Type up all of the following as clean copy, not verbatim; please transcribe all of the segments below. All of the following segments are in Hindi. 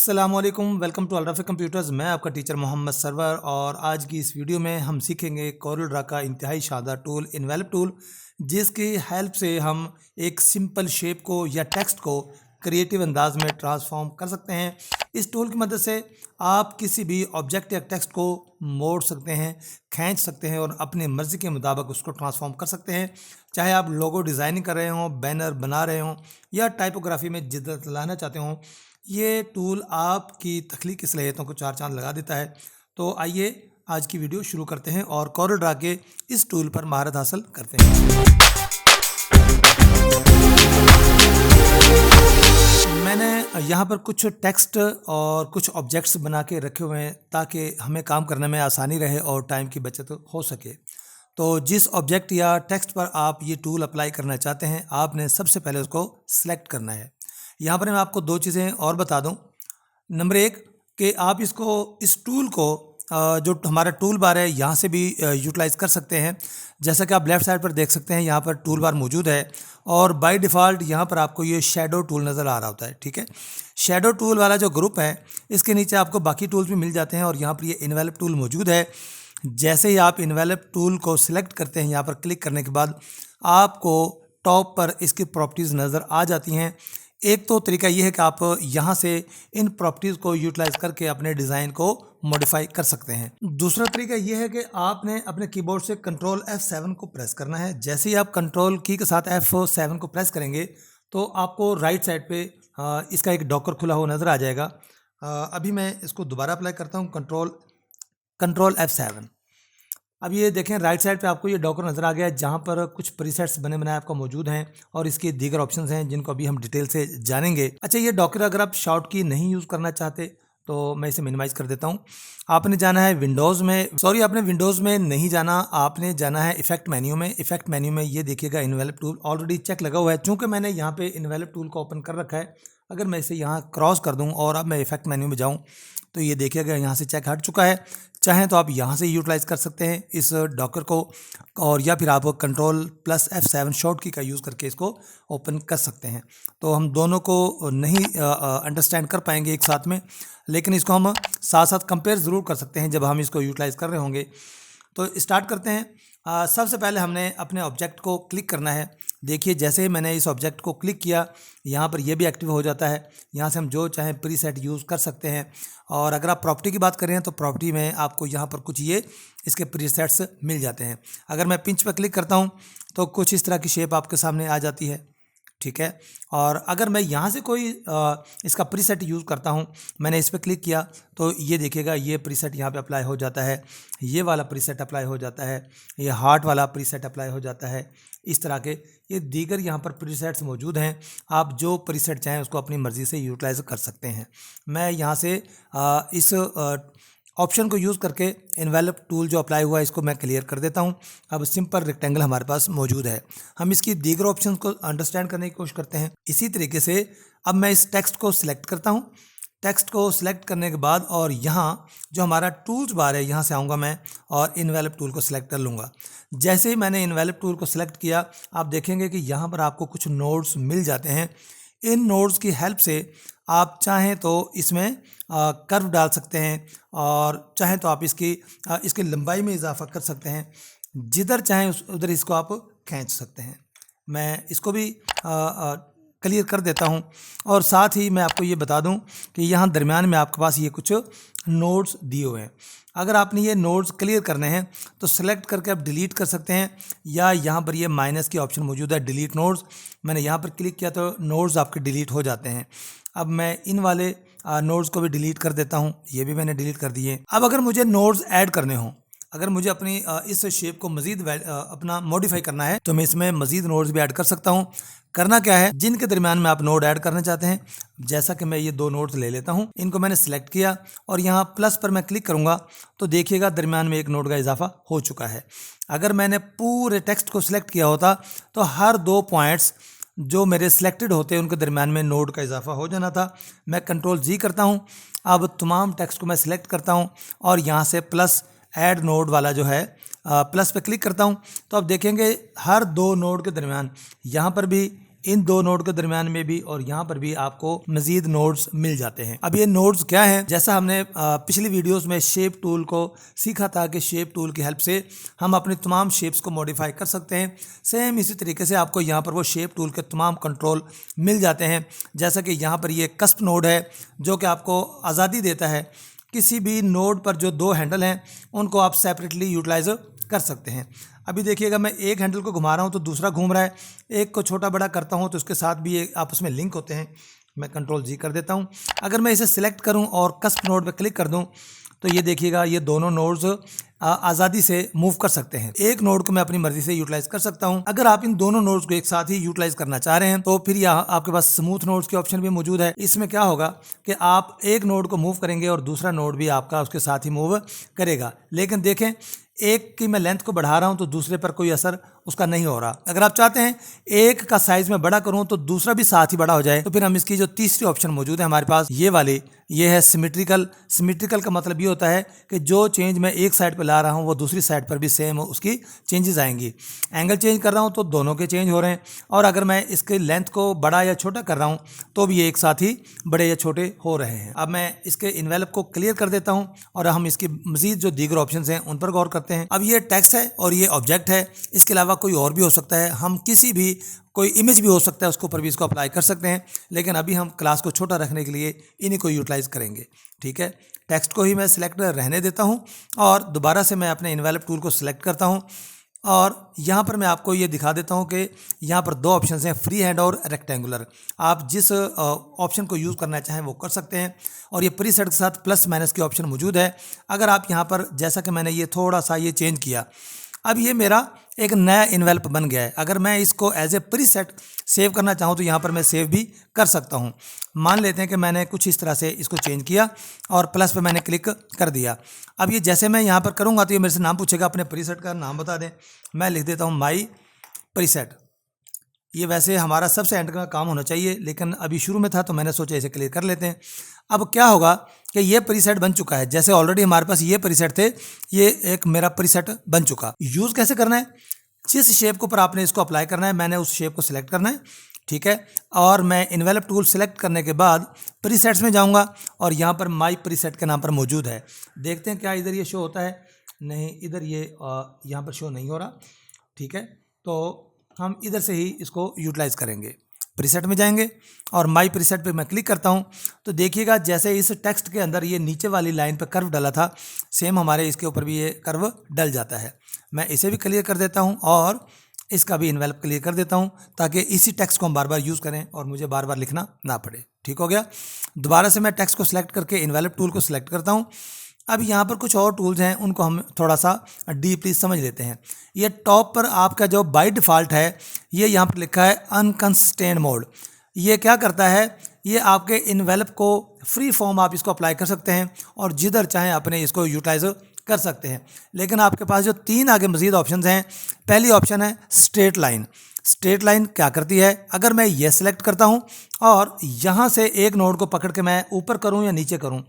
अस्सलामुअलैकुम, वेलकम टू अलरफ़ कंप्यूटर्स। मैं आपका टीचर मोहम्मद सरवर और आज की इस वीडियो में हम सीखेंगे कोरल ड्रा का इंतहाई शानदार टूल इन्वेलप टूल, जिसकी हेल्प से हम एक सिंपल शेप को या टेक्स्ट को क्रिएटिव अंदाज में ट्रांसफॉर्म कर सकते हैं। इस टूल की मदद से आप किसी भी ऑब्जेक्ट या टेक्स्ट को मोड़ सकते हैं, खींच सकते हैं और अपनी मर्ज़ी के मुताबिक उसको ट्रांसफॉर्म कर सकते हैं। चाहे आप लोगो डिज़ाइनिंग कर रहे हों, बैनर बना रहे हों या टाइपोग्राफी में जिद्दत लाना चाहते हों, ये टूल आपकी तख्लीकी सलाहियतों को चार चांद लगा देता है। तो आइए आज की वीडियो शुरू करते हैं और कोरल ड्रा के इस टूल पर महारत हासिल करते हैं। मैंने यहाँ पर कुछ टेक्स्ट और कुछ ऑब्जेक्ट्स बना के रखे हुए हैं ताकि हमें काम करने में आसानी रहे और टाइम की बचत हो सके। तो जिस ऑब्जेक्ट या टेक्स्ट पर आप ये टूल अप्लाई करना चाहते हैं, आपने सबसे पहले उसको सिलेक्ट करना है। यहाँ पर मैं आपको दो चीज़ें और बता दूँ। नंबर एक कि आप इस टूल को जो हमारा टूल बार है यहाँ से भी यूटिलाइज़ कर सकते हैं। जैसा कि आप लेफ़्ट साइड पर देख सकते हैं, यहाँ पर टूल बार मौजूद है और बाय डिफ़ॉल्ट यहाँ पर आपको ये शैडो टूल नज़र आ रहा होता है। ठीक है, शैडो टूल वाला जो ग्रुप है, इसके नीचे आपको बाकी टूल्स भी मिल जाते हैं और यहाँ पर ये इन्वेलप टूल मौजूद है। जैसे ही आप इन्वेलप टूल को सिलेक्ट करते हैं, यहाँ पर क्लिक करने के बाद आपको टॉप पर इसकी प्रॉपर्टीज़ नज़र आ जाती हैं। एक तो तरीका ये है कि आप यहाँ से इन प्रॉपर्टीज़ को यूटिलाइज करके अपने डिज़ाइन को मॉडिफाई कर सकते हैं। दूसरा तरीका ये है कि आपने अपने कीबोर्ड से कंट्रोल F7 को प्रेस करना है। जैसे ही आप कंट्रोल की के साथ F7 को प्रेस करेंगे तो आपको राइट साइड पे इसका एक डॉकर खुला हुआ नज़र आ जाएगा। अभी मैं इसको दोबारा अप्लाई करता हूँ, कंट्रोल F7। अब ये देखें, राइट साइड पे आपको ये डॉकर नज़र आ गया है जहाँ पर कुछ प्रीसेट्स बने बनाए आपको मौजूद हैं और इसके दीगर ऑप्शंस हैं जिनको अभी हम डिटेल से जानेंगे। अच्छा, ये डॉकर अगर आप शॉर्ट की नहीं यूज़ करना चाहते तो मैं इसे मिनिमाइज़ कर देता हूँ। आपने जाना है आपने विंडोज़ में नहीं जाना, आपने जाना है इफेक्ट मेन्यू में। इफेक्ट मेन्यू में ये देखिएगा इन्वेलप टूल ऑलरेडी चेक लगा हुआ है। चूँकि मैंने यहाँ पे इन्वेलप टूल को ओपन कर रखा है, अगर मैं इसे यहाँ क्रॉस कर दूँ और अब मैं इफेक्ट मेन्यू में जाऊँ तो ये देखिएगा यहाँ से चेक हट चुका है। चाहें तो आप यहाँ से यूटिलाइज़ कर सकते हैं इस डॉकर को, और या फिर आप Ctrl+F7 शॉर्ट की का यूज़ करके इसको ओपन कर सकते हैं। तो हम दोनों को नहीं अंडरस्टैंड कर पाएंगे एक साथ में, लेकिन इसको हम साथ साथ कंपेयर ज़रूर कर सकते हैं जब हम इसको यूटिलाइज़ कर रहे होंगे। तो स्टार्ट करते हैं। सबसे पहले हमने अपने ऑब्जेक्ट को क्लिक करना है। देखिए, जैसे ही मैंने इस ऑब्जेक्ट को क्लिक किया, यहाँ पर ये भी एक्टिव हो जाता है। यहाँ से हम जो चाहें प्रीसेट यूज़ कर सकते हैं। और अगर आप प्रॉपर्टी की बात करें तो प्रॉपर्टी में आपको यहाँ पर कुछ ये इसके प्रीसेट्स मिल जाते हैं। अगर मैं पिंच पर क्लिक करता हूँ तो कुछ इस तरह की शेप आपके सामने आ जाती है। ठीक है, और अगर मैं यहाँ से कोई इसका प्रीसेट यूज़ करता हूँ, मैंने इस पर क्लिक किया तो ये देखिएगा ये प्रीसेट यहाँ पे अप्लाई हो जाता है, ये वाला प्रीसेट अप्लाई हो जाता है, ये हार्ट वाला प्रीसेट अप्लाई हो जाता है। इस तरह के ये दीगर यहाँ पर प्रीसेट्स मौजूद हैं। आप जो प्रीसेट चाहें उसको अपनी मर्ज़ी से यूटिलाइज़ कर सकते हैं। मैं यहाँ से इस ऑप्शन को यूज़ करके इन्वेलप टूल जो अप्लाई हुआ है इसको मैं क्लियर कर देता हूँ। अब सिंपल रेक्टेंगल हमारे पास मौजूद है। हम इसकी दीगर ऑप्शन को अंडरस्टैंड करने की कोशिश करते हैं। इसी तरीके से अब मैं इस टेक्स्ट को सिलेक्ट करता हूँ। टेक्स्ट को सिलेक्ट करने के बाद और यहाँ जो हमारा टूल्स बार है, यहाँ से आऊँगा मैं और इन्वेलप टूल को सिलेक्ट कर लूँगा। जैसे ही मैंने इन्वेलप टूल को सिलेक्ट किया, आप देखेंगे कि यहाँ पर आपको कुछ नोड्स मिल जाते हैं। इन नोड्स की हेल्प से आप चाहें तो इसमें कर्व डाल सकते हैं और चाहें तो आप इसकी लंबाई में इजाफा कर सकते हैं। जिधर चाहें उधर इसको आप खींच सकते हैं। मैं इसको भी क्लियर कर देता हूं और साथ ही मैं आपको ये बता दूं कि यहाँ दरमियान में आपके पास ये कुछ नोड्स दिए हुए हैं। अगर आपने ये नोड्स क्लियर करने हैं तो सेलेक्ट करके आप डिलीट कर सकते हैं, या यहाँ पर ये माइनस की ऑप्शन मौजूद है, डिलीट नोड्स। मैंने यहाँ पर क्लिक किया तो नोड्स आपके डिलीट हो जाते हैं। अब मैं इन वाले नोड्स को भी डिलीट कर देता हूँ, ये भी मैंने डिलीट कर दिए। अब अगर मुझे नोड्स ऐड करने हों, अगर मुझे अपनी इस शेप को मज़ीद अपना मॉडिफाई करना है तो मैं इसमें मज़ीद नोड्स भी ऐड कर सकता हूँ। करना क्या है, जिनके दरमियान में आप नोड ऐड करना चाहते हैं, जैसा कि मैं ये दो नोड्स ले लेता हूँ, इनको मैंने सिलेक्ट किया और यहाँ प्लस पर मैं क्लिक करूँगा तो देखिएगा दरमियान में एक नोड का इजाफा हो चुका है। अगर मैंने पूरे टेक्स्ट को सिलेक्ट किया होता तो हर 2 पॉइंट्स जो मेरे सिलेक्टेड होते हैं उनके दरमियान में नोड का इजाफा हो जाना था। मैं Ctrl+G करता हूँ। अब तमाम टेक्स्ट को मैं सिलेक्ट करता हूँ और यहाँ से प्लस ऐड नोड वाला जो है प्लस पे क्लिक करता हूँ तो आप देखेंगे हर 2 नोड के दरमियान यहाँ पर भी इन दो नोड के दरमियान में भी और यहाँ पर भी आपको मजीद नोड्स मिल जाते हैं। अब ये नोड्स क्या हैं? जैसा हमने पिछली वीडियोस में शेप टूल को सीखा था कि शेप टूल की हेल्प से हम अपनी तमाम शेप्स को मॉडिफाई कर सकते हैं, सेम इसी तरीके से आपको यहाँ पर वो शेप टूल के तमाम कंट्रोल मिल जाते हैं। जैसा कि यहाँ पर ये कस्प नोड है जो कि आपको आज़ादी देता है, किसी भी नोड पर जो दो हैंडल हैं उनको आप सेपरेटली यूटिलाइज कर सकते हैं। अभी देखिएगा मैं एक हैंडल को घुमा रहा हूँ तो दूसरा घूम रहा है, एक को छोटा बड़ा करता हूँ तो उसके साथ भी ये आपस में लिंक होते हैं। मैं कंट्रोल जी कर देता हूँ। अगर मैं इसे सिलेक्ट करूँ और कस्प नोड पर क्लिक कर दूँ तो ये देखिएगा ये दोनों नोड्स आज़ादी से मूव कर सकते हैं। एक नोड को मैं अपनी मर्जी से यूटिलाइज कर सकता हूं। अगर आप इन दोनों नोड्स को एक साथ ही यूटिलाइज करना चाह रहे हैं तो फिर यहाँ आपके पास स्मूथ नोड्स के ऑप्शन भी मौजूद है। इसमें क्या होगा कि आप एक नोड को मूव करेंगे और दूसरा नोड भी आपका उसके साथ ही मूव करेगा, लेकिन देखें एक की मैं लेंथ को बढ़ा रहा हूं तो दूसरे पर कोई असर उसका नहीं हो रहा। अगर आप चाहते हैं एक का साइज में बड़ा करूं तो दूसरा भी साथ ही बड़ा हो जाए तो फिर हम इसकी जो तीसरी ऑप्शन मौजूद है हमारे पास ये वाली, ये है सिमेट्रिकल। सिमेट्रिकल का मतलब ये होता है कि जो चेंज मैं एक साइड पर ला रहा हूं वो दूसरी साइड पर भी सेम उसकी चेंजेस आएंगी। एंगल चेंज कर रहा हूं तो दोनों के चेंज हो रहे हैं, और अगर मैं इसके लेंथ को बड़ा या छोटा कर रहा हूं तो भी ये एक साथ ही बड़े या छोटे हो रहे हैं। अब मैं इसके इन्वेलप को क्लियर कर देता हूं और हम इसकी मजीद जो दीगर ऑप्शन हैं उन पर गौर करते हैं। अब ये टेक्स्ट है और ये ऑब्जेक्ट है, इसके अलावा कोई और भी हो सकता है। हम किसी भी कोई इमेज भी हो सकता है उसके ऊपर भी इसको अप्लाई कर सकते हैं, लेकिन अभी हम क्लास को छोटा रखने के लिए इन्हीं को यूटिलाइज करेंगे। ठीक है, टेक्स्ट को ही मैं सिलेक्ट रहने देता हूं और दोबारा से मैं अपने इन्वेलप टूल को सिलेक्ट करता हूं और यहाँ पर मैं आपको ये दिखा देता हूँ कि यहाँ पर दो ऑप्शन हैं, फ्री हैंड और रेक्टेंगुलर। आप जिस ऑप्शन को यूज़ करना चाहें वो कर सकते हैं, और ये प्रीसेट के साथ प्लस माइनस की ऑप्शन मौजूद है। अगर आप यहाँ पर, जैसा कि मैंने ये थोड़ा सा ये चेंज किया, अब ये मेरा एक नया इन्वेलप बन गया है। अगर मैं इसको एज ए प्रीसेट सेव करना चाहूँ तो यहाँ पर मैं सेव भी कर सकता हूँ। मान लेते हैं कि मैंने कुछ इस तरह से इसको चेंज किया और प्लस पे मैंने क्लिक कर दिया। अब ये जैसे मैं यहाँ पर करूँगा तो ये मेरे से नाम पूछेगा, अपने प्रीसेट का नाम बता दें। मैं लिख देता हूँ माई प्रीसेट। ये वैसे हमारा सबसे एंड का काम होना चाहिए, लेकिन अभी शुरू में था तो मैंने सोचा इसे क्लियर कर लेते हैं। अब क्या होगा कि ये प्रीसेट बन चुका है। जैसे ऑलरेडी हमारे पास ये प्रीसेट थे, ये एक मेरा प्रीसेट बन चुका। यूज़ कैसे करना है? जिस शेप के ऊपर आपने इसको अप्लाई करना है, मैंने उस शेप को सिलेक्ट करना है। ठीक है, और मैं इन्वेलप टूल सेलेक्ट करने के बाद प्रीसेट्स में जाऊंगा और यहाँ पर माई प्रीसेट के नाम पर मौजूद है। देखते हैं क्या इधर ये शो होता है। नहीं, इधर ये यहाँ पर शो नहीं हो रहा। ठीक है, तो हम इधर से ही इसको यूटिलाइज करेंगे। प्रीसेट में जाएंगे और माई प्रीसेट पे मैं क्लिक करता हूँ तो देखिएगा जैसे इस टेक्स्ट के अंदर ये नीचे वाली लाइन पे कर्व डला था, सेम हमारे इसके ऊपर भी ये कर्व डल जाता है। मैं इसे भी क्लियर कर देता हूँ और इसका भी इन्वेलप क्लियर कर देता हूँ, ताकि इसी टेक्स्ट को हम बार बार यूज़ करें और मुझे बार बार लिखना ना पड़े। ठीक हो गया। दोबारा से मैं टेक्स्ट को सिलेक्ट करके इन्वेलप टूल को सिलेक्ट करता हूँ। अब यहाँ पर कुछ और टूल्स हैं, उनको हम थोड़ा सा डीपली समझ लेते हैं। ये टॉप पर आपका जो बाय डिफ़ॉल्ट है, ये यहाँ पर लिखा है अनकंस्ट्रेंड मोड। ये क्या करता है? ये आपके इन्वेलप को फ्री फॉर्म आप इसको अप्लाई कर सकते हैं और जिधर चाहें अपने इसको यूटिलाइज कर सकते हैं। लेकिन आपके पास जो तीन आगे मज़ीद ऑप्शन हैं, पहली ऑप्शन है स्ट्रेट लाइन। स्ट्रेट लाइन क्या करती है? अगर मैं ये सिलेक्ट करता हूँ और यहाँ से एक नोड को पकड़ के मैं ऊपर करूँ या नीचे करूँ,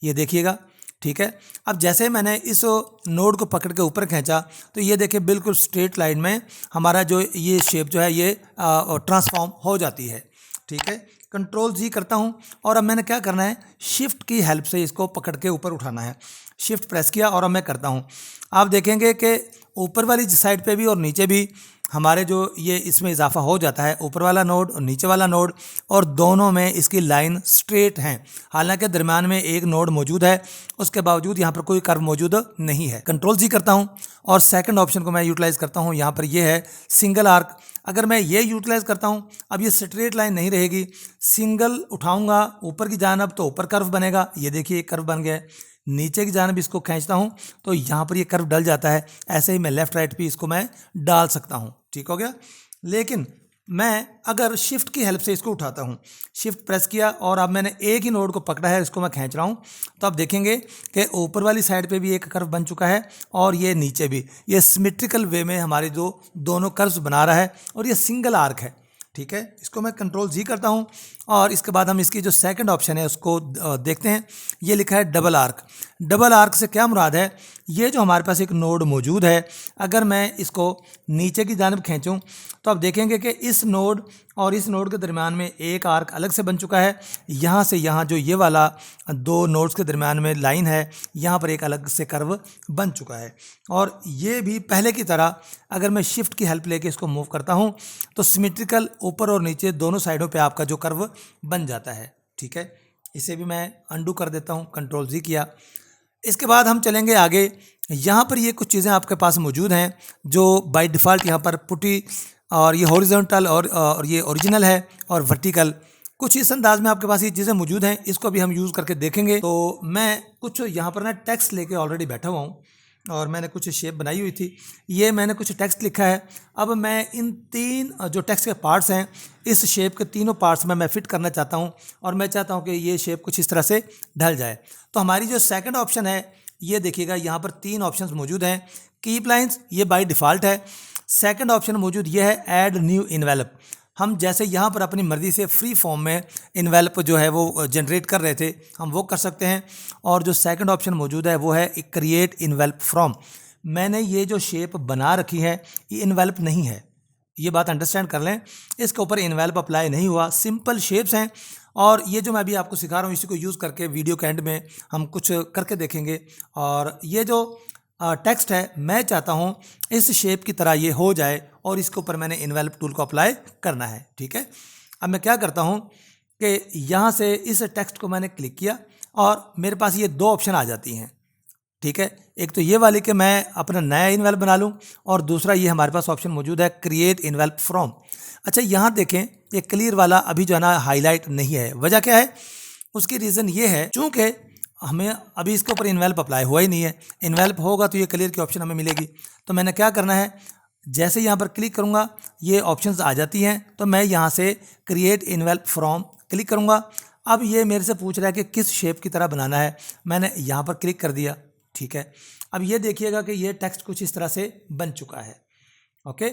ये देखिएगा। ठीक है, अब जैसे मैंने इस नोड को पकड़ के ऊपर खींचा तो ये देखिए बिल्कुल स्ट्रेट लाइन में हमारा जो ये शेप जो है ये ट्रांसफॉर्म हो जाती है। ठीक है, कंट्रोल जी करता हूँ और अब मैंने क्या करना है, शिफ्ट की हेल्प से इसको पकड़ के ऊपर उठाना है। शिफ्ट प्रेस किया और अब मैं करता हूँ। आप देखेंगे कि ऊपर वाली साइड पे भी और नीचे भी हमारे जो ये इसमें इजाफा हो जाता है, ऊपर वाला नोड और नीचे वाला नोड, और दोनों में इसकी लाइन स्ट्रेट हैं। हालांकि दरम्यान में एक नोड मौजूद है, उसके बावजूद यहाँ पर कोई कर्व मौजूद नहीं है। कंट्रोल जी करता हूँ और सेकंड ऑप्शन को मैं यूटिलाइज़ करता हूँ। यहाँ पर ये है सिंगल आर्क। अगर मैं ये यूटिलाइज़ करता हूँ, अब ये स्ट्रेट लाइन नहीं रहेगी, सिंगल उठाऊँगा ऊपर की जानब तो ऊपर कर्व बनेगा। ये देखिए कर्व बन गया है। नीचे की जानब इसको खींचता हूँ तो यहाँ पर ये कर्व डल जाता है। ऐसे ही मैं लेफ़्ट राइट भी इसको मैं डाल सकता हूँ। ठीक हो गया। लेकिन मैं अगर शिफ्ट की हेल्प से इसको उठाता हूँ, शिफ्ट प्रेस किया और अब मैंने एक ही नोड को पकड़ा है, इसको मैं खींच रहा हूँ, तो आप देखेंगे कि ऊपर वाली साइड पे भी एक कर्व बन चुका है और ये नीचे भी, ये सिमेट्रिकल वे में हमारे जो दोनों कर्व्स बना रहा है और ये सिंगल आर्क है। ठीक है, इसको मैं कंट्रोल जी करता हूँ और इसके बाद हम इसकी जो सेकंड ऑप्शन है उसको देखते हैं। ये लिखा है डबल आर्क। डबल आर्क से क्या मुराद है, ये जो हमारे पास एक नोड मौजूद है, अगर मैं इसको नीचे की जानिब खींचूं तो आप देखेंगे कि इस नोड और इस नोड के दरमियान में एक आर्क अलग से बन चुका है। यहाँ से यहाँ जो ये वाला दो नोड्स के दरमियान में लाइन है, यहाँ पर एक अलग से कर्व बन चुका है। और ये भी पहले की तरह अगर मैं शिफ्ट की हेल्प लेके इसको मूव करता हूँ तो सिमेट्रिकल ऊपर और नीचे दोनों साइडों पे आपका जो कर्व बन जाता है। ठीक है, इसे भी मैं अंडू कर देता हूँ, कंट्रोल जी किया। इसके बाद हम चलेंगे आगे। यहाँ पर ये कुछ चीज़ें आपके पास मौजूद हैं जो बाय डिफ़ॉल्ट यहाँ पर पुटी, और ये हॉरिजॉन्टल और ये ओरिजिनल है, और वर्टिकल कुछ इस अंदाज में आपके पास ये चीज़ें मौजूद हैं। इसको भी हम यूज़ करके देखेंगे। तो मैं कुछ यहाँ पर ना टेक्स्ट लेके ऑलरेडी बैठा हुआ हूँ और मैंने कुछ शेप बनाई हुई थी। ये मैंने कुछ टेक्स्ट लिखा है। अब मैं इन तीन जो टेक्स्ट के पार्ट्स हैं, इस शेप के तीनों पार्ट्स में मैं फिट करना चाहता हूँ और मैं चाहता हूँ कि ये शेप कुछ इस तरह से ढल जाए। तो हमारी जो सेकंड ऑप्शन है, ये देखिएगा यहाँ पर तीन ऑप्शंस मौजूद हैं। कीप लाइंस ये बाय डिफ़ॉल्ट है। सेकंड ऑप्शन मौजूद ये है ऐड न्यू इन्वेलप। हम जैसे यहाँ पर अपनी मर्ज़ी से फ्री फॉर्म में इन्वेलप जो है वो जनरेट कर रहे थे, हम वो कर सकते हैं। और जो सेकंड ऑप्शन मौजूद है वो है क्रिएट इन्वेलप फ्रॉम। मैंने ये जो शेप बना रखी है ये इन्वेलप नहीं है, ये बात अंडरस्टैंड कर लें। इसके ऊपर इन्वेलप अप्लाई नहीं हुआ, सिंपल शेप्स हैं। और ये जो मैं अभी आपको सिखा रहा हूँ इसी को यूज़ करके वीडियो के एंड में हम कुछ करके देखेंगे। और ये जो टेक्स्ट है, मैं चाहता हूँ इस शेप की तरह ये हो जाए और इसके ऊपर मैंने इन्वेलप टूल को अप्लाई करना है। ठीक है, अब मैं क्या करता हूँ कि यहाँ से इस टेक्स्ट को मैंने क्लिक किया और मेरे पास ये दो ऑप्शन आ जाती हैं। ठीक है, एक तो ये वाली कि मैं अपना नया इन्वेलप बना लूँ, और दूसरा ये हमारे पास ऑप्शन मौजूद है क्रिएट इन्वेलप फ्रॉम। अच्छा, यहाँ देखें ये क्लियर वाला अभी जो है ना हाईलाइट नहीं है। वजह क्या है, उसकी रीज़न ये है चूँकि हमें अभी इसके ऊपर इन्वेलप अप्लाई हुआ ही नहीं है। इन्वेलप होगा तो ये क्लियर की ऑप्शन हमें मिलेगी। तो मैंने क्या करना है, जैसे यहाँ पर क्लिक करूँगा ये ऑप्शंस आ जाती हैं, तो मैं यहाँ से क्रिएट इन्वेलप फ्रॉम क्लिक करूँगा। अब ये मेरे से पूछ रहा है कि किस शेप की तरह बनाना है, मैंने यहाँ पर क्लिक कर दिया। ठीक है, अब ये देखिएगा कि ये टेक्स्ट कुछ इस तरह से बन चुका है। ओके,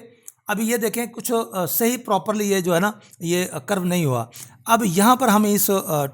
अभी ये देखें कुछ सही प्रॉपरली ये जो है ना ये कर्व नहीं हुआ। अब यहाँ पर हम इस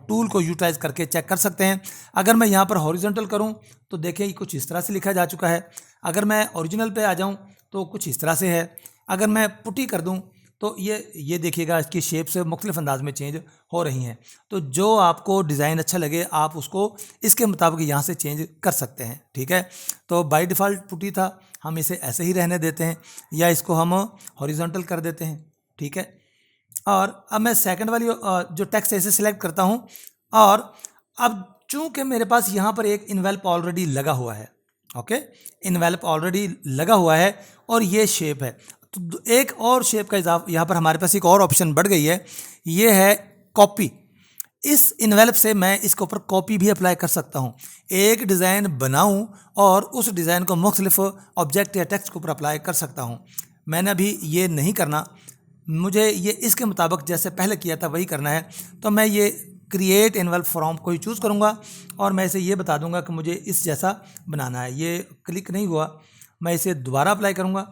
टूल को यूटिलाइज करके चेक कर सकते हैं। अगर मैं यहाँ पर हॉरिजॉन्टल करूँ तो देखिए ये कुछ इस तरह से लिखा जा चुका है। अगर मैं ओरिजिनल पे आ जाऊँ तो कुछ इस तरह से है। अगर मैं पुटी कर दूँ तो ये देखिएगा इसकी शेप से मुख्तलिफ अंदाज में चेंज हो रही हैं। तो जो आपको डिज़ाइन अच्छा लगे आप उसको इसके मुताबिक यहाँ से चेंज कर सकते हैं। ठीक है, तो बाय डिफ़ॉल्ट पुटी था, हम इसे ऐसे ही रहने देते हैं या इसको हम हॉरिजॉन्टल कर देते हैं। ठीक है, और अब मैं सेकंड वाली जो टेक्स्ट ऐसे सिलेक्ट करता हूँ, और अब चूँकि मेरे पास यहाँ पर एक इन्वेलप ऑलरेडी लगा हुआ है। ओके, इन्वेलप ऑलरेडी लगा हुआ है और ये शेप है, तो एक और शेप का इजाफा यहाँ पर हमारे पास एक और ऑप्शन बढ़ गई है, ये है कॉपी। इस इन्वेलप से मैं इसके ऊपर कॉपी भी अप्लाई कर सकता हूँ। एक डिज़ाइन बनाऊँ और उस डिज़ाइन को मुख्तलिफ ऑब्जेक्ट या टेक्स्ट के ऊपर अप्लाई कर सकता हूँ। मैंने अभी ये नहीं करना, मुझे ये इसके मुताबिक जैसे पहले किया था वही करना है। तो मैं ये क्रिएट इन्वेलप फ्रॉम को ही चूज़ करूँगा और मैं इसे ये बता दूँगा कि मुझे इस जैसा बनाना है। ये क्लिक नहीं हुआ, मैं इसे दोबारा अप्लाई करूँगा।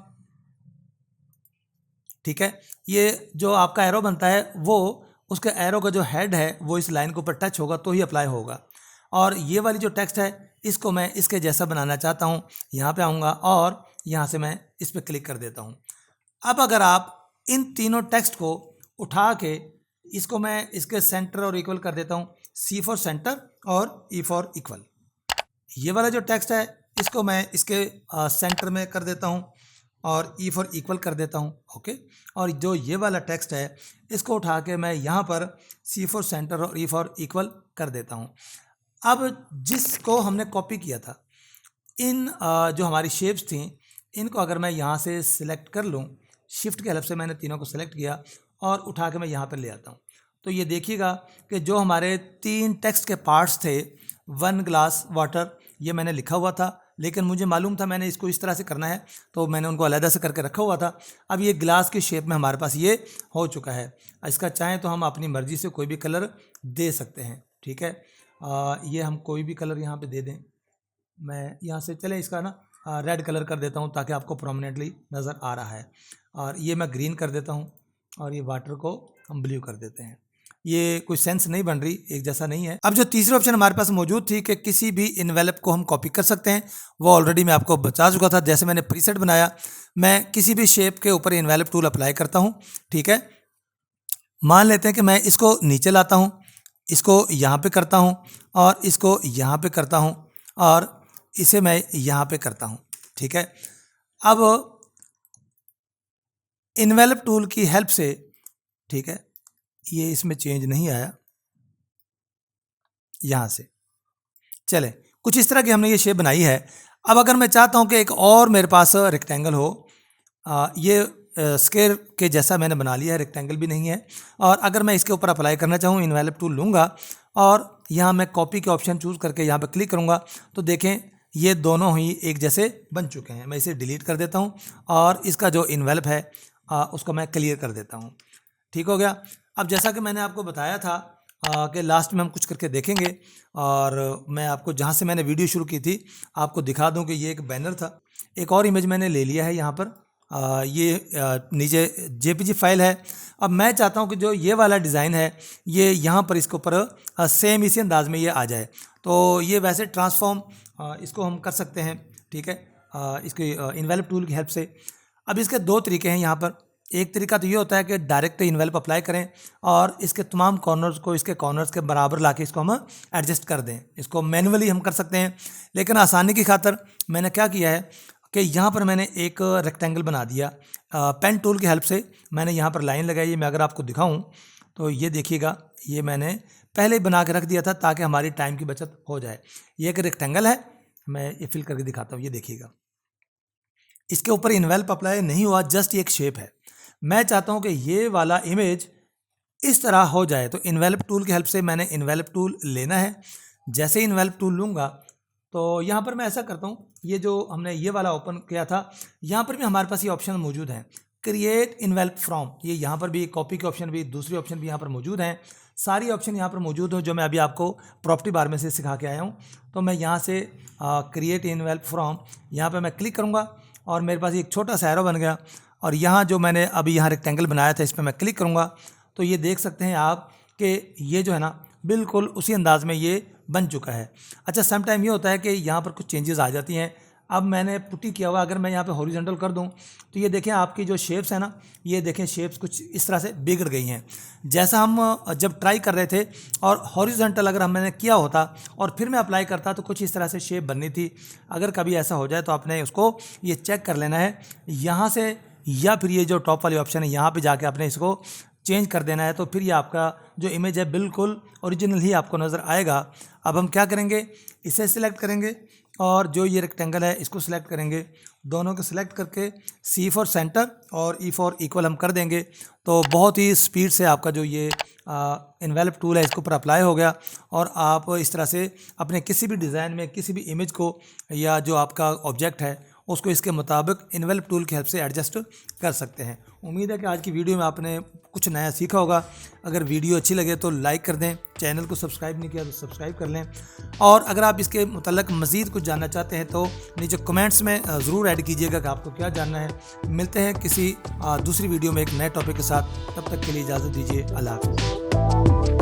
ठीक है, ये जो आपका एरो बनता है वो उसके एरो का जो हेड है वो इस लाइन के ऊपर टच होगा तो ही अप्लाई होगा। और ये वाली जो टेक्स्ट है इसको मैं इसके जैसा बनाना चाहता हूँ, यहाँ पे आऊँगा और यहाँ से मैं इस पर क्लिक कर देता हूँ। अब अगर आप इन तीनों टेक्स्ट को उठा के इसको मैं इसके सेंटर और इक्वल कर देता हूँ, C फॉर सेंटर और E फॉर इक्वल। ये वाला जो टेक्स्ट है इसको मैं इसके सेंटर में कर देता हूँ और E फॉर इक्वल कर देता हूँ। ओके, और जो ये वाला टेक्स्ट है इसको उठा के मैं यहाँ पर C फॉर सेंटर और E फॉर इक्वल कर देता हूँ। अब जिसको हमने कॉपी किया था, इन जो हमारी शेप्स थी इनको अगर मैं यहाँ से सिलेक्ट कर लूँ, शिफ्ट की हेल्प से मैंने तीनों को सिलेक्ट किया और उठा के मैं यहाँ पर ले आता हूँ, तो ये देखिएगा कि जो हमारे तीन टेक्स्ट के पार्ट्स थे, 1 ग्लास वाटर, ये मैंने लिखा हुआ था, लेकिन मुझे मालूम था मैंने इसको इस तरह से करना है तो मैंने उनको अलग से करके रखा हुआ था। अब ये ग्लास की शेप में हमारे पास ये हो चुका है। इसका चाहें तो हम अपनी मर्ज़ी से कोई भी कलर दे सकते हैं। ठीक है, ये हम कोई भी कलर यहाँ पे दे दें। मैं यहाँ से चले इसका ना रेड कलर कर देता हूँ ताकि आपको प्रोमिनेंटली नज़र आ रहा है, और ये मैं ग्रीन कर देता हूँ और ये वाटर को हम ब्लू कर देते हैं। ये कोई सेंस नहीं बन रही, एक जैसा नहीं है। अब जो तीसरी ऑप्शन हमारे पास मौजूद थी कि किसी भी इन्वेलप को हम कॉपी कर सकते हैं, वो ऑलरेडी मैं आपको बता चुका था। जैसे मैंने प्रीसेट बनाया, मैं किसी भी शेप के ऊपर इन्वेलप टूल अप्लाई करता हूँ, ठीक है। मान लेते हैं कि मैं इसको नीचे लाता हूँ, इसको यहाँ पे करता हूँ और इसको यहाँ पे करता हूँ और इसे मैं यहाँ पे करता हूँ, ठीक है। अब इन्वेलप टूल की हेल्प से, ठीक है, ये इसमें चेंज नहीं आया, यहाँ से चले कुछ इस तरह की हमने ये शेप बनाई है। अब अगर मैं चाहता हूँ कि एक और मेरे पास रेक्टेंगल हो, ये स्क्वायर के जैसा मैंने बना लिया है, रेक्टेंगल भी नहीं है। और अगर मैं इसके ऊपर अप्लाई करना चाहूँ, इन्वेलप टूल लूँगा और यहाँ मैं कॉपी के ऑप्शन चूज़ करके यहाँ पे क्लिक करूँगा तो देखें ये दोनों ही एक जैसे बन चुके हैं। मैं इसे डिलीट कर देता हूँ और इसका जो इन्वेलप है उसको मैं क्लियर कर देता हूँ, ठीक हो गया। अब जैसा कि मैंने आपको बताया था कि लास्ट में हम कुछ करके देखेंगे, और मैं आपको जहाँ से मैंने वीडियो शुरू की थी आपको दिखा दूँ कि ये एक बैनर था। एक और इमेज मैंने ले लिया है यहाँ पर, ये नीचे जेपीजी फाइल है। अब मैं चाहता हूँ कि जो ये वाला डिज़ाइन है ये यहाँ पर इसके ऊपर सेम इसी अंदाज में ये आ जाए। तो ये वैसे ट्रांसफॉर्म इसको हम कर सकते हैं, ठीक है, इसके इन्वेलप टूल की हेल्प से। अब इसके दो तरीके हैं यहाँ पर। एक तरीका तो ये होता है कि डायरेक्ट इन्वेलप अप्लाई करें और इसके तमाम कॉर्नर्स को इसके कॉर्नर्स के बराबर लाके इसको हम एडजस्ट कर दें। इसको मैनुअली हम कर सकते हैं, लेकिन आसानी की खातिर मैंने क्या किया है कि यहाँ पर मैंने एक रेक्टेंगल बना दिया। पेन टूल की हेल्प से मैंने यहाँ पर लाइन लगाई है। मैं अगर आपको दिखाऊँ तो ये देखिएगा, ये मैंने पहले ही बना के रख दिया था ताकि हमारी टाइम की बचत हो जाए। ये एक रेक्टेंगल है, मैं ये फिल करके दिखाता हूँ। ये देखिएगा, इसके ऊपर इन्वेलप अप्लाई नहीं हुआ, जस्ट ये एक शेप है। मैं चाहता हूँ कि ये वाला इमेज इस तरह हो जाए, तो इन्वेलप टूल की हेल्प से मैंने इन्वेलप टूल लेना है। जैसे इन्वेलप टूल लूँगा तो यहाँ पर मैं ऐसा करता हूँ, ये जो हमने ये वाला ओपन किया था यहाँ पर भी हमारे पास ये ऑप्शन मौजूद हैं, क्रिएट इन्वेलप फ्रॉम। ये यहाँ पर भी कॉपी के ऑप्शन भी, दूसरी ऑप्शन भी यहाँ पर मौजूद हैं। सारी ऑप्शन यहाँ पर मौजूद हो जो मैं अभी आपको प्रॉपर्टी बार में से सिखा के आया हूँ। तो मैं यहाँ से क्रिएट इन्वेलप फ्रॉम, यहाँ पर मैं क्लिक करूँगा और मेरे पास एक छोटा सा एरो बन गया। और यहाँ जो मैंने अभी यहाँ रेक्टेंगल बनाया था इस पर मैं क्लिक करूँगा तो ये देख सकते हैं आप कि ये जो है ना बिल्कुल उसी अंदाज में ये बन चुका है। अच्छा, सम टाइम ये होता है कि यहाँ पर कुछ चेंजेस आ जाती हैं। अब मैंने पुट्टी किया हुआ, अगर मैं यहाँ पे हॉरिजॉन्टल कर दूँ तो ये देखें आपकी जो शेप्स है ना, ये देखें शेप्स कुछ इस तरह से बिगड़ गई हैं। जैसा हम जब ट्राई कर रहे थे और हॉरिजॉन्टल अगर मैंने किया होता और फिर मैं अप्लाई करता तो कुछ इस तरह से शेप बननी थी। अगर कभी ऐसा हो जाए तो आपने उसको ये चेक कर लेना है यहाँ से, या फिर ये जो टॉप वाली ऑप्शन है यहाँ पे जाके आपने इसको चेंज कर देना है। तो फिर ये आपका जो इमेज है बिल्कुल ओरिजिनल ही आपको नज़र आएगा। अब हम क्या करेंगे, इसे सिलेक्ट करेंगे और जो ये रेक्टेंगल है इसको सिलेक्ट करेंगे। दोनों को सिलेक्ट करके C फॉर सेंटर और E फॉर इक्वल हम कर देंगे तो बहुत ही स्पीड से आपका जो ये इन्वेलप टूल है इसके ऊपर अप्लाई हो गया। और आप इस तरह से अपने किसी भी डिज़ाइन में किसी भी इमेज को या जो आपका ऑब्जेक्ट है उसको इसके मुताबिक इन्वेलप टूल की हेल्प से एडजस्ट कर सकते हैं। उम्मीद है कि आज की वीडियो में आपने कुछ नया सीखा होगा। अगर वीडियो अच्छी लगे तो लाइक कर दें, चैनल को सब्सक्राइब नहीं किया तो सब्सक्राइब कर लें। और अगर आप इसके मुतल्लिक़ मज़ीद कुछ जानना चाहते हैं तो नीचे कमेंट्स में ज़रूर ऐड कीजिएगा कि आपको क्या जानना है। मिलते हैं किसी दूसरी वीडियो में एक नए टॉपिक के साथ, तब तक के लिए इजाज़त दीजिए। अल्लाह हाफ़िज़।